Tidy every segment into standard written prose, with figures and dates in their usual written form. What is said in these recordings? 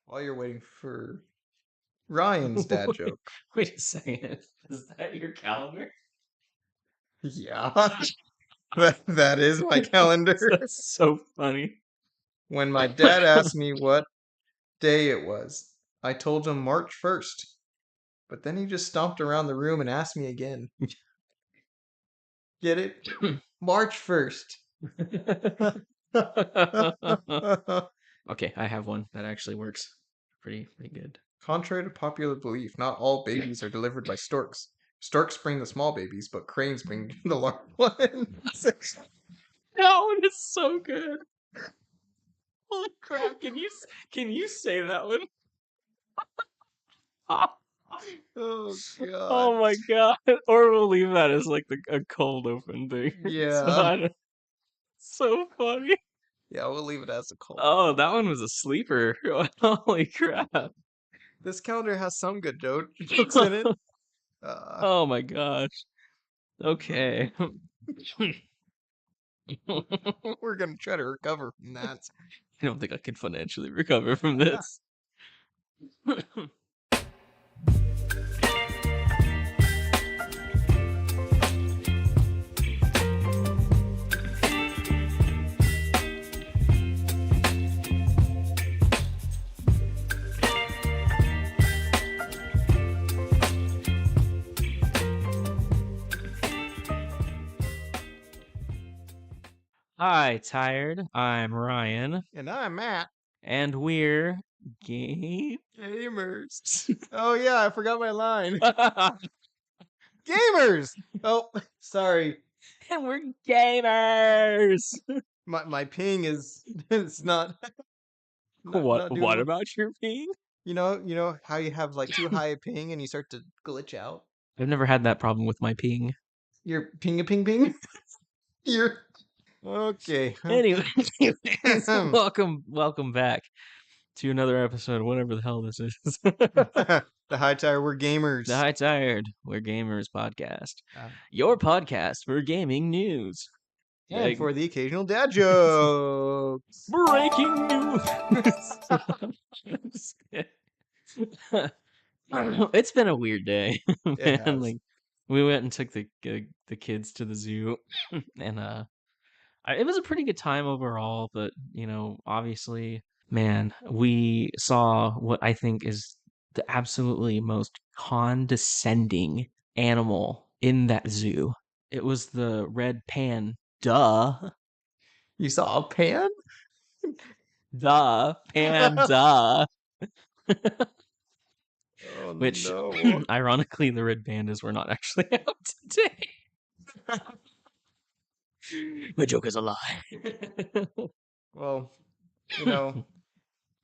While you're waiting for Ryan's dad joke. Wait a second. Is that your calendar? Yeah. that is my calendar. That's so funny. When my dad asked me what day it was, I told him March 1st. But then he just stomped around the room and asked me again. Get it? March 1st. Okay, I have one that actually works pretty good. Contrary to popular belief, not all babies are delivered by storks. Storks bring the small babies, but cranes bring the large ones. That one is so good. Holy crap! Can you say that one? Oh god. Oh my god! Or we'll leave that as like a cold open thing. Yeah. So funny. Yeah, we'll leave it as a cold. Oh, that one was a sleeper. Holy crap! This calendar has some good jokes in it. Oh my gosh. Okay. We're gonna try to recover from that. I don't think I can financially recover from this. Hi, Tired. I'm Ryan. And I'm Matt. And we're gamers. Oh yeah, I forgot my line. Gamers! Oh, sorry. And we're gamers. My ping is it's not, What doing about your ping? You know how you have like too high a ping and you start to glitch out? I've never had that problem with my ping. You're ping. You're okay. Anyways, welcome back to another episode, whatever the hell this is. The High Tire, we're gamers. The High Tired, we're gamers podcast. Your podcast for gaming news. And for the occasional dad jokes. Breaking news. It's been a weird day, man. Like, we went and took the kids to the zoo, and it was a pretty good time overall. But obviously, man, we saw what I think is the absolutely most condescending animal in that zoo. It was the red pan. Duh. You saw a pan? Duh. Panda. Oh, Which, no. ironically, the red pandas were not actually out today. My joke is a lie. Well,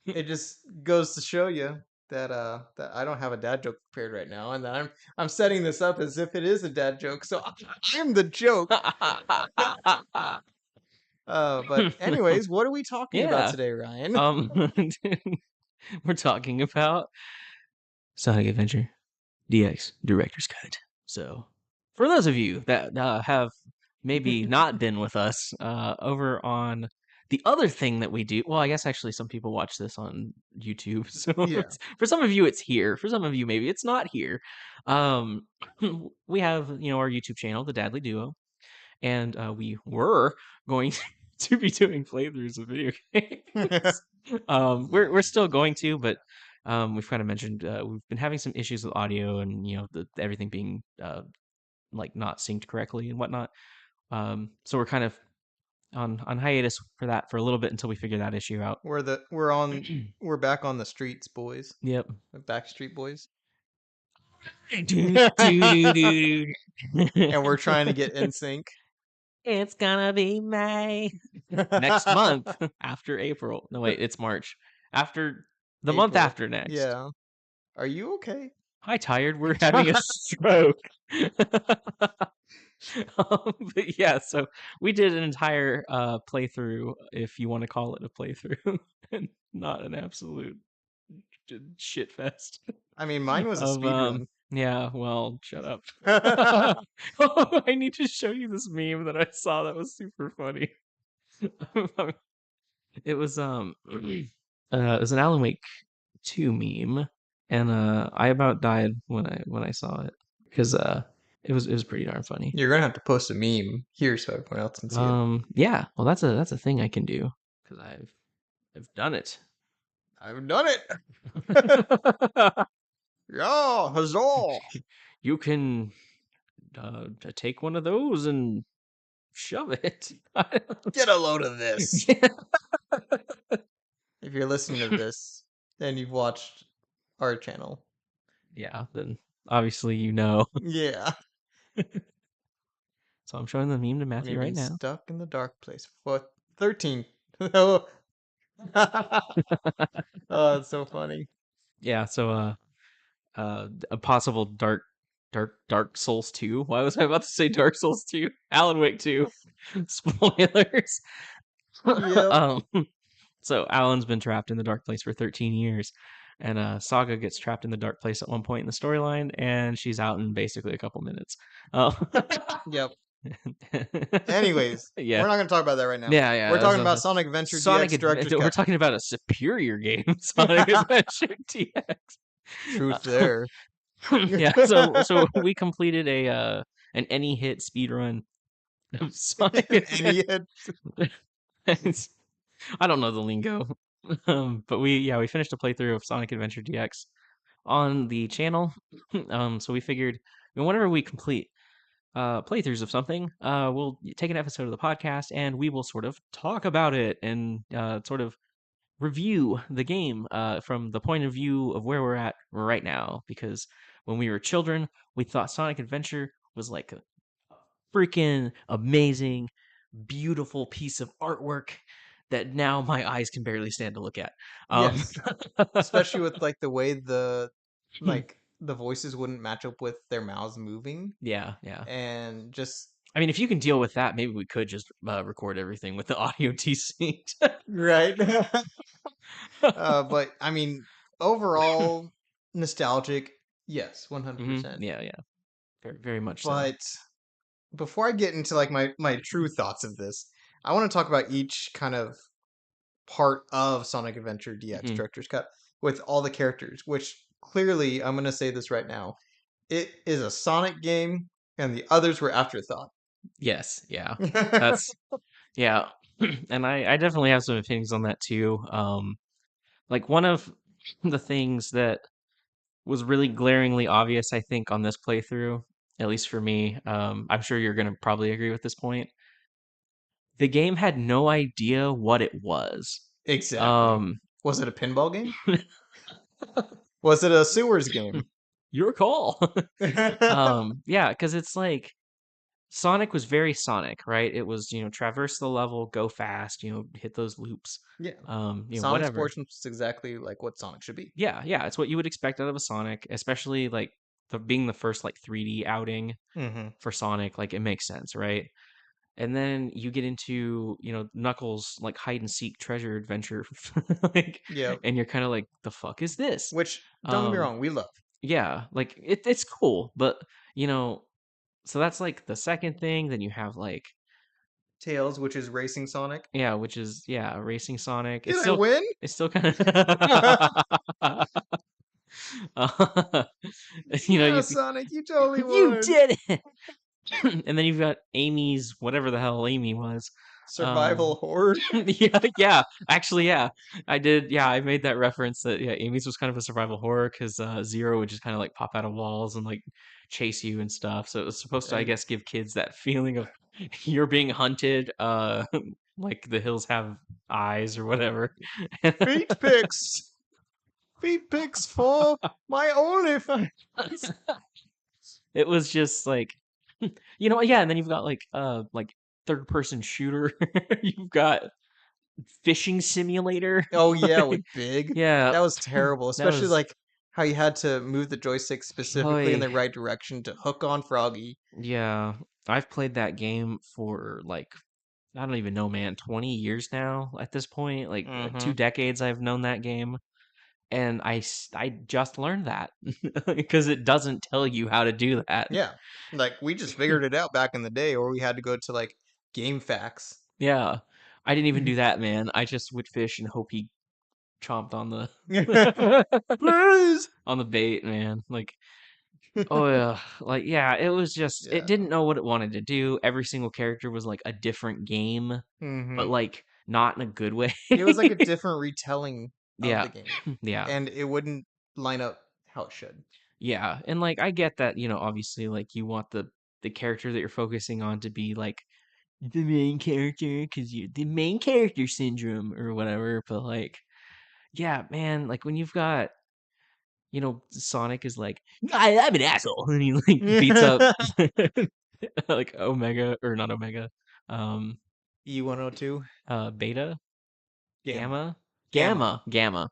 it just goes to show you that that I don't have a dad joke prepared right now, and that I'm setting this up as if it is a dad joke, so I'm the joke. But anyways, what are we talking about today, Ryan? We're talking about Sonic Adventure DX Director's Cut. So, for those of you that have maybe not been with us over on the other thing that we do, well, I guess actually some people watch this on YouTube. So Yeah. for some of you, it's here. For some of you, maybe it's not here. We have our YouTube channel, the Dadly Duo, and we were going to be doing playthroughs of video games. We're still going to, but we've kind of mentioned we've been having some issues with audio and everything being like not synced correctly and whatnot. So we're kind of on hiatus for that for a little bit until we figure that issue out. We're back on the streets, boys. Yep. The Backstreet Boys. And we're trying to get in sync. It's gonna be May next month after April. No, wait, it's March. After the April. Month after next. Yeah. Are you okay? Hi, Tired. We're having a stroke. But yeah, so we did an entire playthrough, if you want to call it a playthrough, and not an absolute shit fest. I mean, mine was a speedrun. Yeah, well, shut up. I need to show you this meme that I saw that was super funny. It was an Alan Wake 2 meme, and I about died when I saw it because it was pretty darn funny. You're gonna have to post a meme here so everyone else can see it. Yeah, well that's a thing I can do because I've done it. I've done it. Yeah, huzzah! You can take one of those and shove it. Get a load of this. Yeah. If you're listening to this, then you've watched our channel. Yeah, then obviously you know. Yeah. So I'm showing the meme to When you're Matthew right being now. stuck in the dark place for 13. Oh, it's so funny. Yeah, so a possible Dark Souls 2. Why was I about to say Dark Souls 2? Alan Wake 2. Spoilers. Yep. um so Alan's been trapped in the dark place for 13 years. And Saga gets trapped in the dark place at one point in the storyline, and she's out in basically a couple minutes. Oh, Yep. Anyways, yeah, we're not going to talk about that right now. yeah, We're yeah. talking about Sonic Adventure DX Director's We're Cut. talking about a superior game, Sonic Adventure DX. Truth there. Yeah, so we completed an any hit speed run of Sonic Adventure. Any I don't know the lingo, but we finished a playthrough of Sonic Adventure DX on the channel. So we figured, whenever we complete playthroughs of something, we'll take an episode of the podcast and we will sort of talk about it and sort of review the game from the point of view of where we're at right now. Because when we were children, we thought Sonic Adventure was like a freaking amazing, beautiful piece of artwork that now my eyes can barely stand to look at. Yes. Especially with like the way the voices wouldn't match up with their mouths moving yeah, yeah. and just I mean, if you can deal with that, maybe we could just record everything with the audio desynced. right. But I mean, overall nostalgic, yes, Hmm. 100%. Yeah, yeah, very, very much so. But before I get into like my true thoughts of this, I want to talk about each kind of part of Sonic Adventure DX Hmm. Director's Cut with all the characters, which clearly I'm going to say this right now. It is a Sonic game and the others were afterthought. Yes, yeah, that's yeah, and I definitely have some opinions on that too. Like one of the things that was really glaringly obvious, I think, on this playthrough, at least for me. I'm sure you're gonna probably agree with this point. The game had no idea what it was. Exactly. Um, Was it a pinball game? Was it a sewers game? your call. Yeah, because it's like Sonic was very Sonic, right? It was, traverse the level, go fast, hit those loops, Yeah. Sonic's whatever. portion is exactly like what Sonic should be. Yeah, yeah, it's what you would expect out of a Sonic, especially like being the first like 3D outing Mm-hmm. for Sonic. Like it makes sense, right? And then you get into Knuckles like hide and seek treasure adventure, like, Yeah. and you're kind of like, the fuck is this? Which, don't get me Um, wrong, we love. yeah, like it's cool, but you know, so that's like the second thing. Then you have like, Tails, which is Racing Sonic. yeah, which is Racing Sonic. Did I win? It's still kind of uh, Yeah, you Sonic, you totally you won. did it. And then you've got Amy's whatever the hell Amy was. Survival horror. Yeah, yeah. Actually, yeah. I did. Yeah, I made that reference that yeah, Amy's was kind of a survival horror because Zero would just kind of like pop out of walls and like chase you and stuff. So it was supposed to, I And guess, give kids that feeling of you're being hunted. Like the hills have eyes or whatever. feet pics. Feet pics for my OnlyFans. It was just like, yeah. And then you've got like third person shooter. You've got fishing simulator. Oh yeah, with Like, Big. yeah, That was terrible. that Especially was like how you had to move the joystick specifically in boy. the right direction to hook on Froggy. Yeah, I've played that game for like I don't even know, man, 20 years now at this point. Like Mm-hmm. 2 decades I've known that game, and I just learned that because it doesn't tell you how to do that. Yeah. Like we just figured it out back in the day, or we had to go to like Game Facts. Yeah, I didn't even do that, man. I just would fish and hope he chomped on the Please. on the bait, man. Like, oh yeah, like yeah, it was just it Yeah. didn't know what it wanted to do. Every single character was like a different game, but Hmm. like not in a good way. It was like a different retelling of Yeah. the game, Yeah. and it wouldn't line up how it should. Yeah. And like I get that, obviously like you want the character that you're focusing on to be like the main character because you're the main character syndrome or whatever, but like yeah, man, like when you've got Sonic is like, I'm an asshole, and he like beats up like Omega or not Omega, um, E102 Beta, Gamma. Gamma, Gamma. Gamma.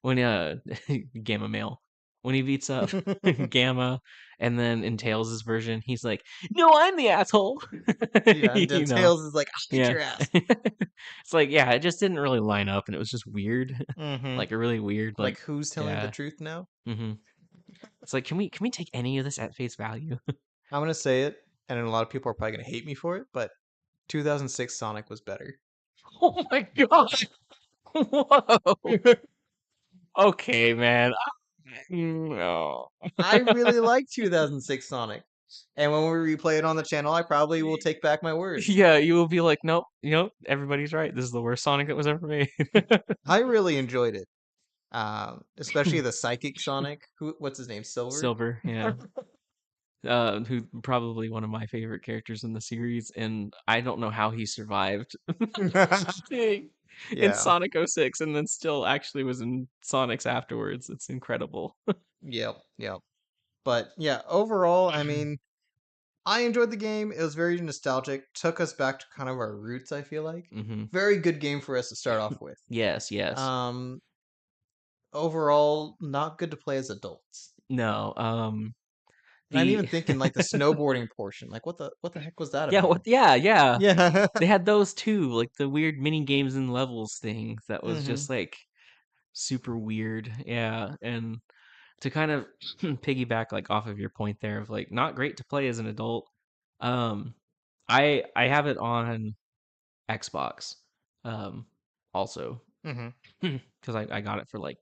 When Gamma male, when he beats up Gamma, and then in Tails' version, he's like, no, I'm the asshole. Yeah, and then you know, Tails is like, I'll kick yeah. your ass. It's like yeah, it just didn't really line up, and it was just weird, Hmm. like a really weird like Like, who's telling the yeah. truth now? hmm It's like can we take any of this at face value? I'm gonna say it, and a lot of people are probably gonna hate me for it, but 2006 Sonic was better. Oh my god! Whoa. Okay, man. No. I really like 2006 Sonic, and when we replay it on the channel, I probably will take back my words. Yeah, you will be like, nope, everybody's right. This is the worst Sonic that was ever made. I really enjoyed it, especially the Psychic Sonic. What's his name? Silver. Silver, yeah. Who probably one of my favorite characters in the series, and I don't know how he survived being in Yeah. Sonic '06 and then still actually was in Sonic's afterwards. It's incredible. Yep. Yep. But yeah, overall, I mean, I enjoyed the game. It was very nostalgic. Took us back to kind of our roots, I feel like. hmm Very good game for us to start off with. Yes, yes. Um Overall, not good to play as adults. No, And I'm the even thinking like the snowboarding portion. Like what the heck was that yeah, about? yeah. Yeah. They had those too, like the weird mini games and levels thing that was Hmm. just like super weird. Yeah, and to kind of piggyback like off of your point there of like not great to play as an adult. Um I have it on Xbox. Also Hmm. because I got it for like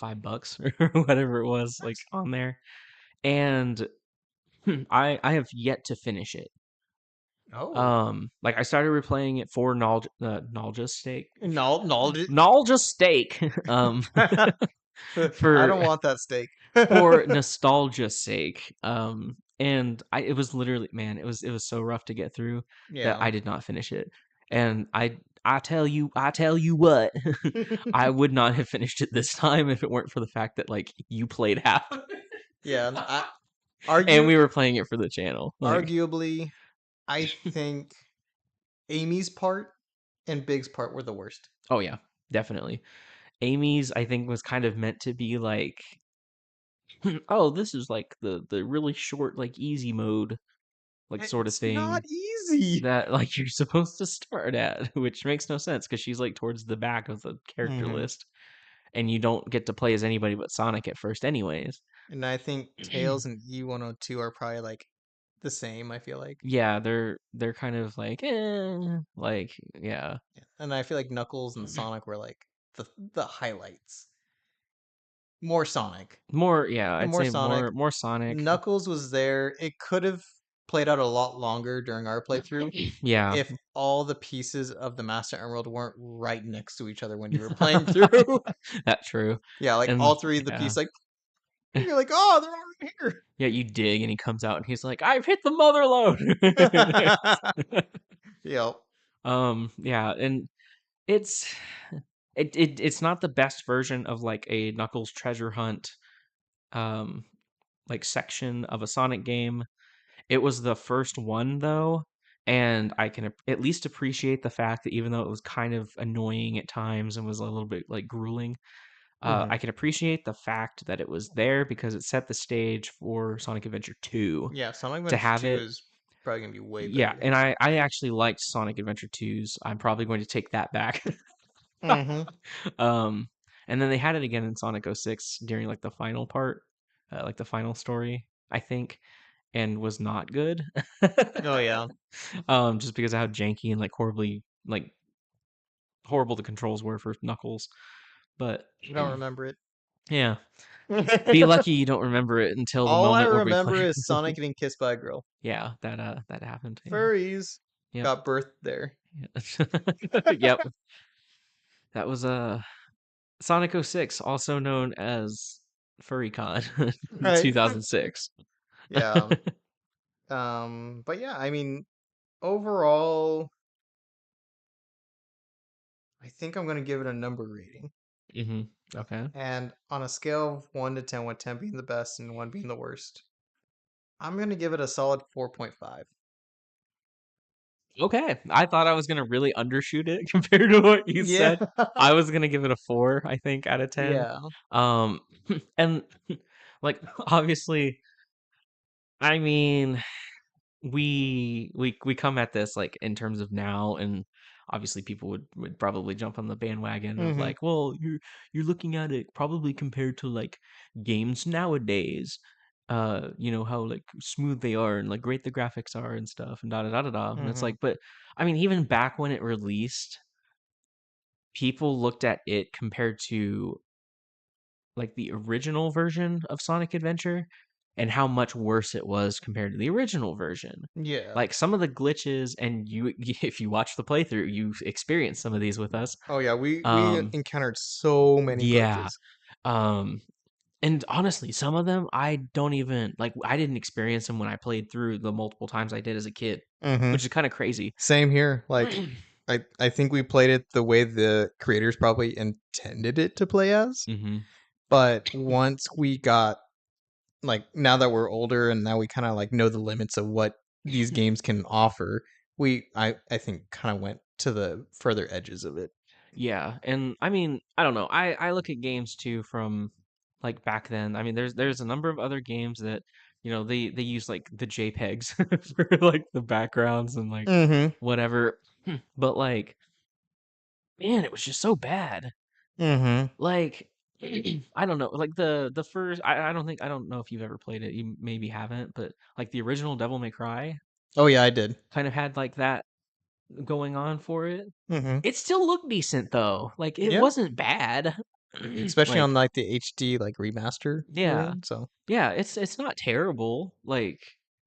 $5 or whatever it was like on there. And I have yet to finish it. Oh. Like I started replaying it for Nalja's steak. Knowledge. Nalja's steak. I For don't want that steak. for nostalgia's sake. And it was literally, man, it was so rough to get through that Yeah. I did not finish it. And I tell you what, I would not have finished it this time if it weren't for the fact that like you played half of Yeah. it. And Argue we were playing it for the channel. Like, arguably, I think Amy's part and Big's part were the worst. oh yeah, definitely. Amy's I think was kind of meant to be like, oh, this is like the really short like easy mode like sort of It's not thing easy. that like you're supposed to start at, which makes no sense because she's like towards the back of the character Hmm. list, and you don't get to play as anybody but Sonic at first, anyways. And I think Tails and E102 are probably like the same, I feel like. Yeah, they're kind of like, like yeah, Yeah. And I feel like Knuckles and Sonic were like the highlights. More Sonic. more yeah, I'd More say Sonic. more Sonic. Knuckles was there. It could have played out a lot longer during our playthrough Yeah, if all the pieces of the Master Emerald weren't right next to each other when you were playing through. that's true. Yeah, like And all three of the yeah, pieces, like you're like, oh, they're all right yeah, you dig, and he comes out and he's like, I've hit the mother load. here. Yep. Yeah, and it's it's not the best version of like a Knuckles treasure hunt um like section of a Sonic game. It was the first one though, and I can at least appreciate the fact that even though it was kind of annoying at times and was a little bit like grueling, Hmm. I can appreciate the fact that it was there because it set the stage for Sonic Adventure 2 Yeah, Sonic to Adventure have 2 it. is probably gonna be way Yeah, better. and I actually liked Sonic Adventure 2's. I'm probably going to take that back. Hmm. um, and then they had it again in Sonic '06 during like the final part, like the final story, I think, and was not good. Oh yeah. Just because of how janky and like horribly like horrible the controls were for Knuckles. But I don't remember it. yeah, be lucky you don't remember it until the All I moment where we play. remember is Sonic getting kissed by a girl. Yeah, that happened. Yeah. Furries Yep. got birthed there. Yep. That was Sonic 06, also known as FurryCon Right. 2006. Yeah. But yeah, I mean, overall, I think I'm gonna give it a number rating. Okay. And on a scale of 1 to 10, with 10 being the best and 1 being the worst, I'm gonna give it a solid 4.5. Okay. I thought I was gonna really undershoot it compared to what you Yeah. said. I was gonna give it a 4, I think, out of 10. Yeah. Um, and like obviously, I mean, we come at this like in terms of now, and obviously people would probably jump on the bandwagon of Mm-hmm. like, well, you're looking at it probably compared to like games nowadays, you know how like smooth they are and like great the graphics are and stuff and da da da da da. And it's Mm-hmm. like, but I mean, even back when it released, people looked at it compared to like the original version of Sonic Adventure and how much worse it was compared to the original version. Yeah. Like some of the glitches, and you if you watch the playthrough, you experience some of these with us. Oh yeah, we Um encountered so many yeah. glitches. Um and honestly, some of them I don't even like I didn't experience them when I played through the multiple times I did as a kid, Mm-hmm. which is kind of crazy. Same here. Like, I think we played it the way the creators probably intended it to play as. Hmm. But once we got, like, now that we're older and now we kind of like know the limits of what these games can offer, I think kind of went to the further edges of it. Yeah, and I mean, I don't know. I look at games too from like back then. I mean, there's a number of other games that, you know, they use like the JPEGs for like the backgrounds and like Mm-hmm. whatever. But like, man, it was just so bad. Mm-hmm. Like I don't know, like the first I don't know if you've ever played it. You maybe haven't, but like the original Devil May Cry Oh yeah, I did. kind of had like that going on for it. Mm-hmm. It still looked decent though. Like it Yeah. wasn't bad. Especially Like on like the HD like remaster yeah. version. So Yeah, it's not terrible. Like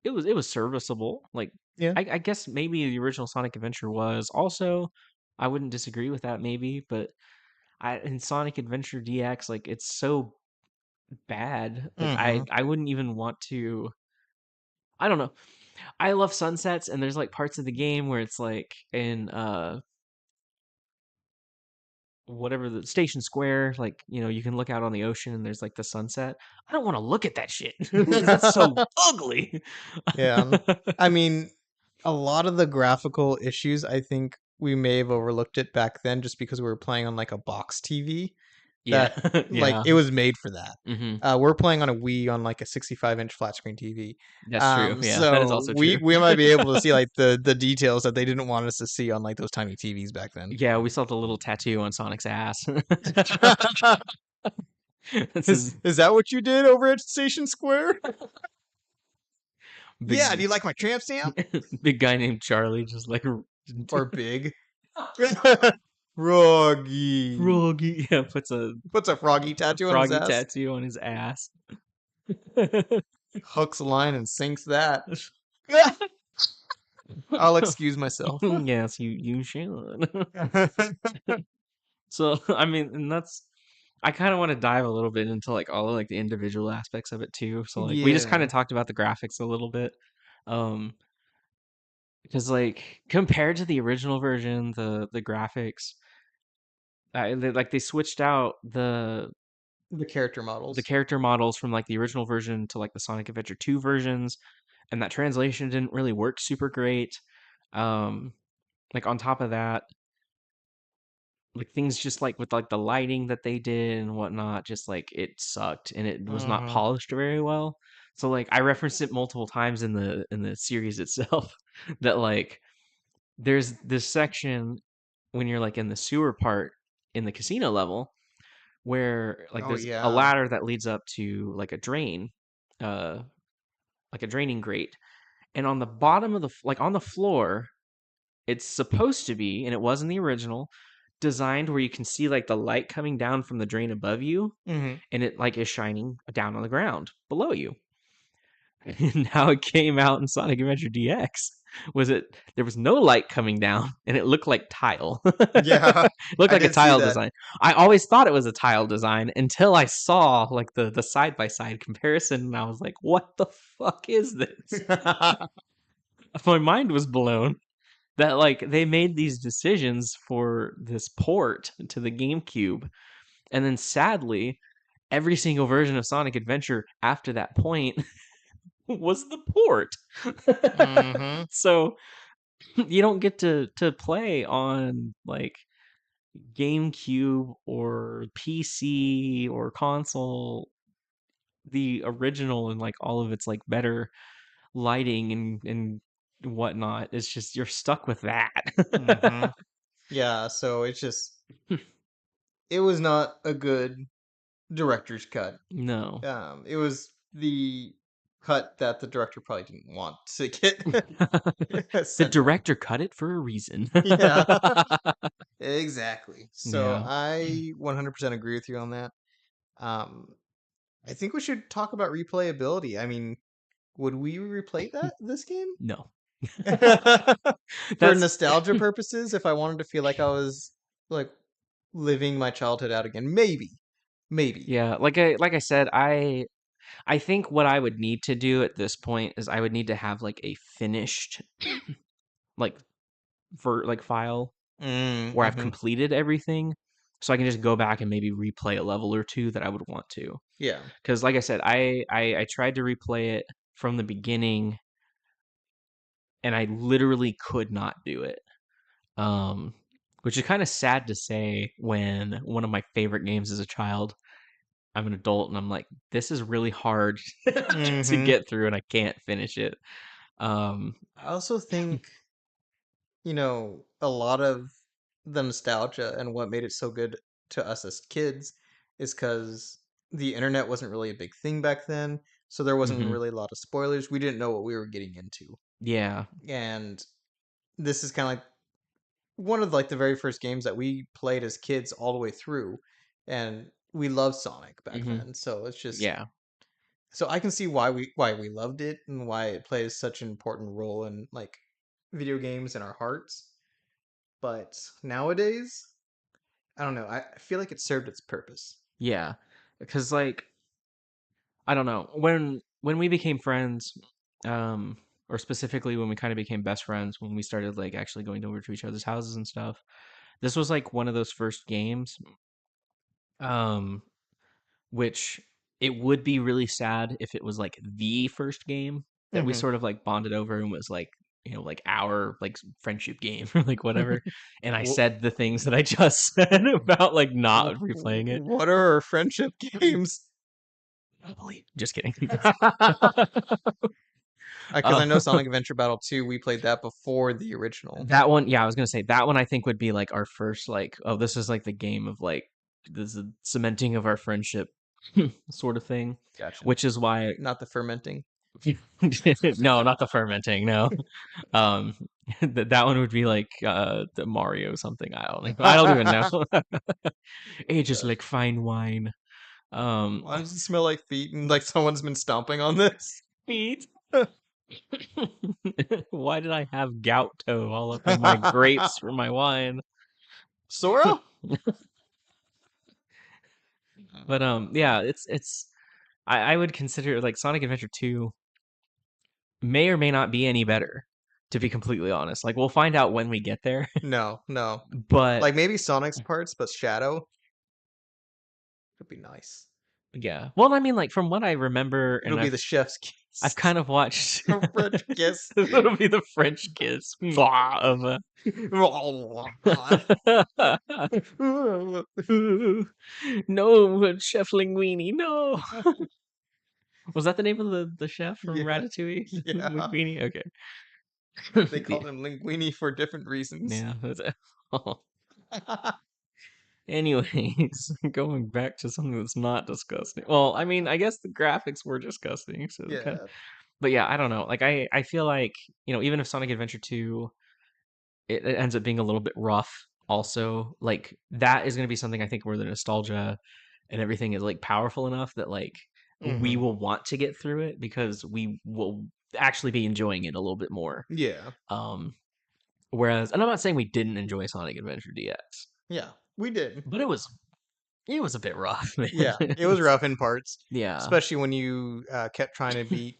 it was serviceable. Like yeah. I guess maybe the original Sonic Adventure was also I wouldn't disagree with that maybe, but I in Sonic Adventure DX like it's so bad. Like Mm-hmm. I wouldn't even want to I don't know. I love sunsets and there's like parts of the game where it's like in whatever the Station Square, like, you know, you can look out on the ocean and there's like the sunset. I don't want to look at that shit because that's so ugly. Yeah. I mean, a lot of the graphical issues, I think we may have overlooked it back then just because we were playing on like a box TV Yeah. that like Yeah. it was made for that. Hmm. We're playing on a Wii on like a 65-inch flat screen TV. That's true. Yeah, that is So also we true. we might be able to see like the details that they didn't want us to see on like those tiny TVs back then. Yeah, we saw the little tattoo on Sonic's ass. That's his Is that what you did over at Station Square? Yeah, do big you like my tramp stamp? big guy named Charlie, just like Or big? Froggy. Froggy. Yeah, puts a Puts a froggy tattoo on his froggy ass. tattoo on his ass. Hooks a line and sinks that. I'll excuse myself. Yes, you should. So I mean, and that's I kind of want to dive a little bit into like all of like the individual aspects of it too. So like we just kind Yeah. of talked about the graphics a little bit. Um because like compared to the original version, the graphics like they switched out The character the models. character models from like the original version to like the Sonic Adventure 2 versions, and that translation didn't really work super great. Um like on top of that, like things just like with like the lighting that they did and whatnot, just like it sucked and it was not Mm-hmm. polished very well. So like I referenced it multiple times in the series itself that like there's this section when you're like in the sewer part in the casino level where like Oh there's a yeah. ladder that leads up to like a drain, uh like a draining grate, and on the bottom of the like on the floor it's supposed to be, and it was in the original, designed where you can see like the light coming down from the drain above you, Mm-hmm. and it like is shining down on the ground below you. And how it came out in Sonic Adventure DX was it there was no light coming down and it looked like tile. Yeah, It looked I like a did see tile that. design. I always thought it was a tile design until I saw like the side by side comparison and I was like, what the fuck is this? My mind was blown that like they made these decisions for this port to the GameCube, and then sadly every single version of Sonic Adventure after that point was the port. Mm-hmm. So you don't get to play on like GameCube or PC or console the original and like all of its like better lighting and whatnot. It's just you're stuck with Mm-hmm. that. Yeah, so it was not a good director's cut. No. It was the cut that the director probably didn't want to get The sent out. director cut it for a reason. Yeah, exactly. So Yeah. I 100% agree with you on that. Um, I think we should talk about replayability. I mean, would we replay this game? No. For That's nostalgia purposes, if I wanted to feel like I was like living my childhood out again, maybe. Maybe. yeah, like I said, I think what I would need to do at this point is I would need to have like a finished like file where I've Mm-hmm. completed everything so I can just go back and maybe replay a level or two that I would want to. Yeah. Cuz like I said, I tried to replay it from the beginning and I literally could not do it. Um which is kind of sad to say when one of my favorite games as a child, I'm an adult and I'm like, this is really hard to Mm-hmm. get through and I can't finish it. Um, I also think, a lot of the nostalgia and what made it so good to us as kids is because the internet wasn't really a big thing back then. So there wasn't mhm, really a lot of spoilers. We didn't know what we were getting into. yeah, And this is kind of like one of like the very first games that we played as kids all the way through. And we loved Sonic back mhm, then. So it's just yeah, so I can see why we loved it and why it plays such an important role in like video games in our hearts. But nowadays, I don't know. I feel like it served its purpose. yeah. Because like I don't know when we became friends, um, or specifically when we kind of became best friends when we started like actually going over to each other's houses and stuff. This was like one of those first games, um, which it would be really sad if it was like the first game that we Hmm. sort of like bonded over and was like like our like friendship game or like whatever, and I Wh- said the things that I just said about like not replaying it. what are our friendship games? Monopoly. Just kidding. Because uh, I know Sonic Adventure Battle 2, we played that before the original. that one, yeah, I was gonna say that one I think would be like our first like, oh, this is like the game of like this is cementing of our friendship sort of thing, Gotcha. which is why Not the fermenting. no, not the fermenting, no. Um, that one would be like the Mario something. I don't even know. Ages Gosh. like fine wine. Um, Why does it smell like feet and like someone's been stomping on this? feet. Why did I have gout toe all up in my grapes for my wine? Sora? But yeah, it's I would consider like Sonic Adventure 2 may or may not be any better, to be completely honest. Like we'll find out when we get there. No, no. But Like maybe Sonic's parts, but Shadow would be nice. yeah. Well, I mean like from what I remember and It'll be the chef's I've kiss. kind of watched A French kiss. it'll be the French kiss Mwah, of no, Chef Linguini, no. Was that the name of the chef from Yeah, Ratatouille? yeah. Linguini? Okay. They called him Linguini for different reasons. Yeah, that's it. Anyways, going back to something that's not disgusting. Well, I mean, I guess the graphics were disgusting, so kind of. Yeah. But yeah, I don't know. Like, I feel like even if Sonic Adventure 2 it ends up being a little bit rough also like that is going to be something I think where the nostalgia and everything is like powerful enough that like we Hmm. will want to get through it because we will actually be enjoying it a little bit more. Yeah. Um, Whereas, and I'm not saying we didn't enjoy Sonic Adventure DX, Yeah. We did. but it was a bit rough, man. Yeah. It was rough in parts, Yeah, especially when you kept trying to beat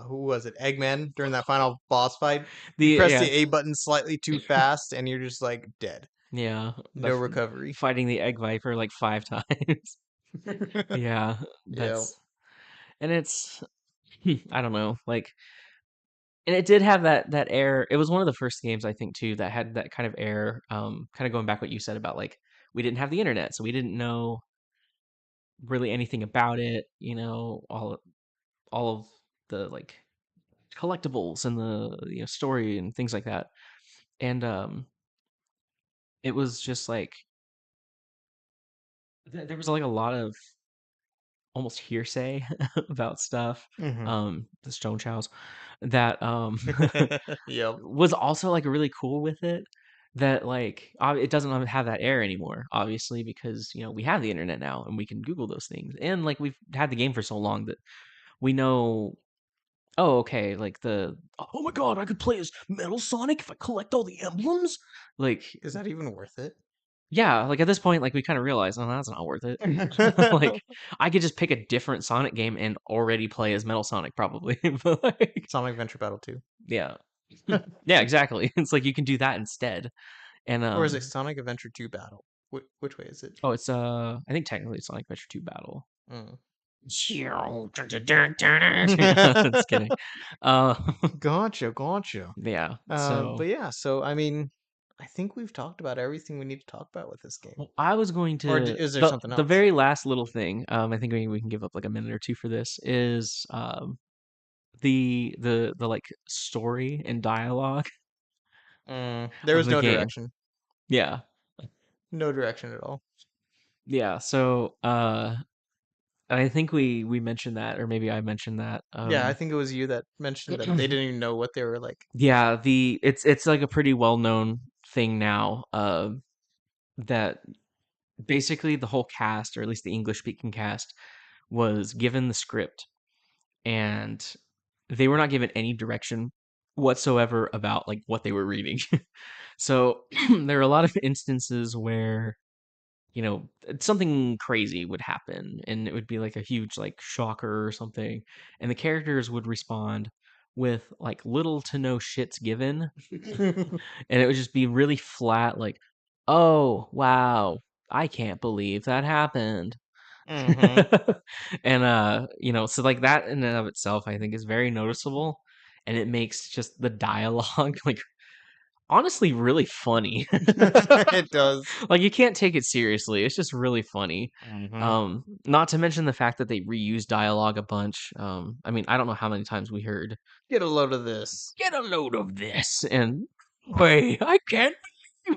who was it? Eggman during that final boss fight. the You press yeah the A button slightly too fast, and you're just like dead. yeah No recovery. fighting the Egg Viper like 5 times. Yeah, Yeah. that's and it's I don't know like and it did have that air. It was one of the first games I think too that had that kind of air. Kind of going back what you said about like we didn't have the internet, so we didn't know really anything about it. All of the like collectibles and the story and things like that. And it was just like there was like a lot of almost hearsay about stuff. Hmm. The Stone Chows that Yep. was also like really cool with it. That like it doesn't have that air anymore, obviously, because we have the internet now and we can Google those things, and like we've had the game for so long that we know. Oh, okay. Like oh my god, I could play as Metal Sonic if I collect all the emblems. Like, Is that even worth it? yeah, like at this point, like we kind of realize, oh, that's not worth it. Like, I could just pick a different Sonic game and already play as Metal Sonic, probably. But like, Sonic Adventure Battle 2. yeah, yeah, exactly. It's like you can do that instead. And Or is it Sonic Adventure 2 Battle? Which way is it? oh, it's I think technically it's Sonic Adventure 2 Battle. Mm. Just kidding. Uh, Gotcha, gotcha. yeah. But So yeah, so I mean, I think we've talked about everything we need to talk about with this game. well, I was going Or to is there the something the else? very last little thing. I think we can give up like a minute or two for this. Is the like story and dialogue There of was the no game. direction. Yeah, No direction at all. yeah. So I think we mentioned that, or maybe I mentioned that. Yeah, I think it was you that mentioned that they didn't even know what they were like. Yeah, it's like a pretty well known thing now. That basically the whole cast, or at least the English speaking cast, was given the script and they were not given any direction whatsoever about like what they were reading. So there are a lot of instances where something crazy would happen and it would be like a huge like shocker or something, and the characters would respond with like little to no shits given, and it would just be really flat like, oh wow, I can't believe that happened. Hmm. And so like that in and of itself I think is very noticeable, and it makes just the dialogue like honestly really funny. It does. Like you can't take it seriously. It's just really funny. Hmm. Not to mention the fact that they reuse dialogue a bunch. I mean, I don't know how many times we heard Get a load of this. "Get a load of this" and "Wait, I can't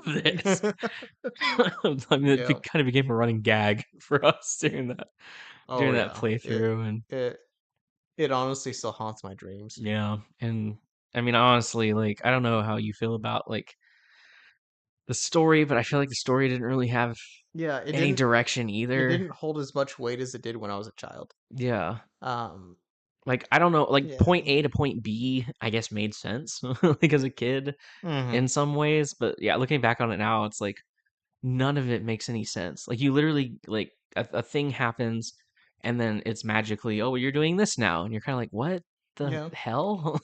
believe this." I mean, Yeah. kind of became a running gag for us Oh during that yeah. playthrough, and It it honestly still haunts my dreams. yeah, and I mean, honestly, like I don't know how you feel about like the story, but I feel like the story didn't really have Yeah, any direction it either. didn't hold as much weight as it did when I was a child. Yeah. Um Like, I don't know, like yeah. point A to point B, I guess made sense like as a kid Hmm. in some ways, but yeah, looking back on it now, it's like none of it makes any sense. Like you literally like a thing happens and then it's magically, oh, well, you're doing this now, and you're kind of like, what the Yeah. hell?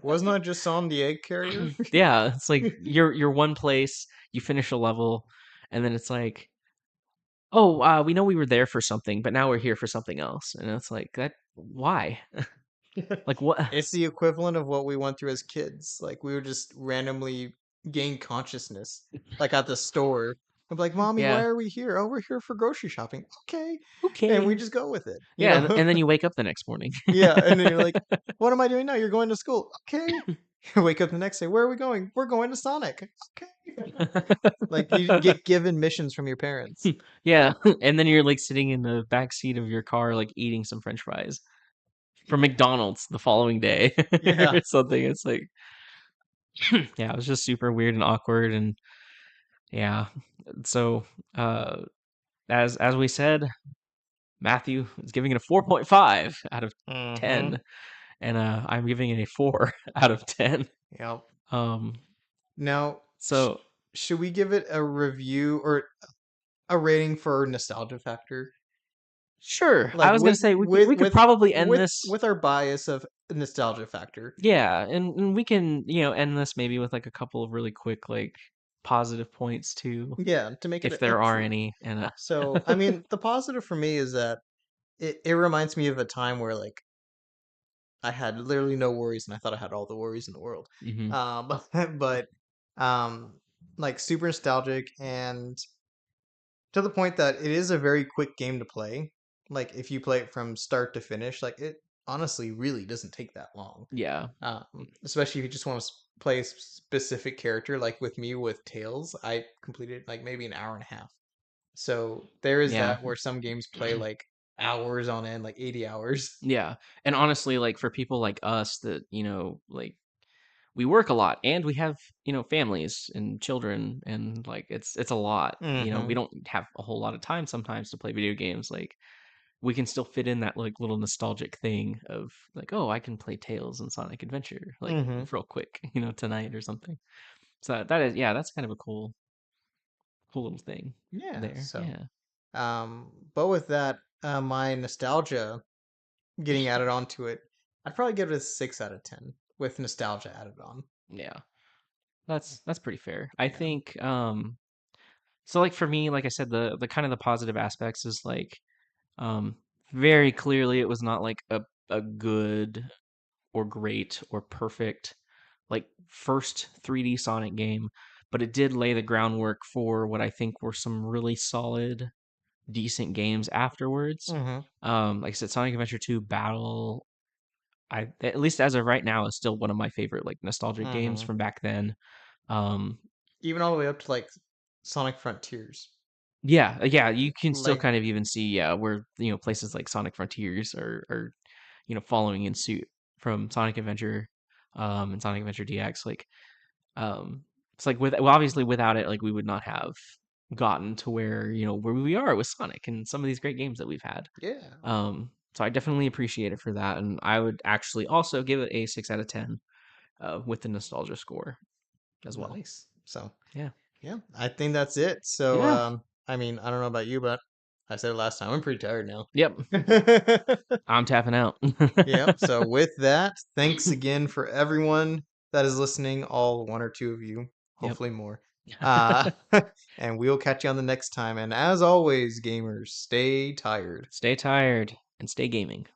Wasn't I just on the egg carrier? Yeah, it's like you're one place, you finish a level, and then it's like, oh, we know we were there for something, but now we're here for something else, and it's like that. Why? Like what? It's the equivalent of what we went through as kids. Like we would just randomly gain consciousness, like at the store. I'm like, "Mommy, why Yeah. are we here? Oh, we're here for grocery shopping." Okay, and we Okay. just go with it, you Yeah, know? and then you wake up the next morning. Yeah, and then you're like, "What am I doing now? You're going to school." Okay. Wake up the next day. Where are we going? We're going to Sonic. Okay. Like you get given missions from your parents. Yeah, and then you're like sitting in the back seat of your car, like eating some French fries from Yeah. McDonald's the following day Yeah. or something. It's like, yeah, it was just super weird and awkward, and Yeah. So, uh, as we said, Matthew is giving it a 4.5 out of Mm-hmm. 10, and I'm giving it a 4 out of 10. Yep. Um, Now, so should we give it a review or a rating for nostalgia factor? sure, I Like was gonna say we could probably end this. with our bias of nostalgia factor. Yeah, and we can, end this maybe with like a couple of really quick like positive points too, Yeah, to make it if there are any. And so I mean, the positive for me is that it reminds me of a time where like I had literally no worries and I thought I had all the worries in the world. hmm But um like super nostalgic and to the point that it is a very quick game to play. Like if you play it from start to finish, like it honestly really doesn't take that long. yeah, Especially if you just want to play a specific character. Like with me with Tails, I completed like maybe an hour and a half. So there is yeah. that where some games play like hours on end, like 80 hours. Yeah. And honestly, like for people like us that, like we work a lot and we have, families and children, and like it's a lot. We Mm-hmm. don't have a whole lot of time sometimes to play video games. Like we can still fit in that like little nostalgic thing of like, oh, I can play Tales and Sonic Adventure like Mm-hmm. real quick, tonight or something. So that is, yeah, that's kind of a cool little thing Yeah. there. So, Yeah. but with that, my nostalgia getting added onto it, I'd probably give it a 6 out of 10 with nostalgia added on. Yeah. That's pretty fair. I Yeah. think so like for me, like I said, the kind of the positive aspects is like um very clearly it was not like a good or great or perfect like first 3D Sonic game, but it did lay the groundwork for what I think were some really solid, decent games afterwards. Mm-hmm. Like I said, Sonic Adventure 2 Battle, I at least as of right now is still one of my favorite like nostalgic games Mm-hmm. from back then. Um, Even all the way up to like Sonic Frontiers. yeah, yeah, you can still Like, kind of even see, yeah, where places like Sonic Frontiers are following in suit from Sonic Adventure, and Sonic Adventure DX. Like, um, it's like with well, obviously without it, like we would not have gotten to where we are with Sonic and some of these great games that we've had. yeah, So I definitely appreciate it for that, and I would actually also give it a 6 out of 10, with the nostalgia score as well. nice. So, Yeah, yeah, I think that's it. So, yeah, I mean, I don't know about you, but I said it last time. I'm pretty tired now. yep. I'm tapping out. Yep. So with that, thanks again for everyone that is listening, all one or two of you, Yep. hopefully more. Uh, and we'll catch you on the next time. And as always, gamers, stay tired. Stay tired and stay gaming.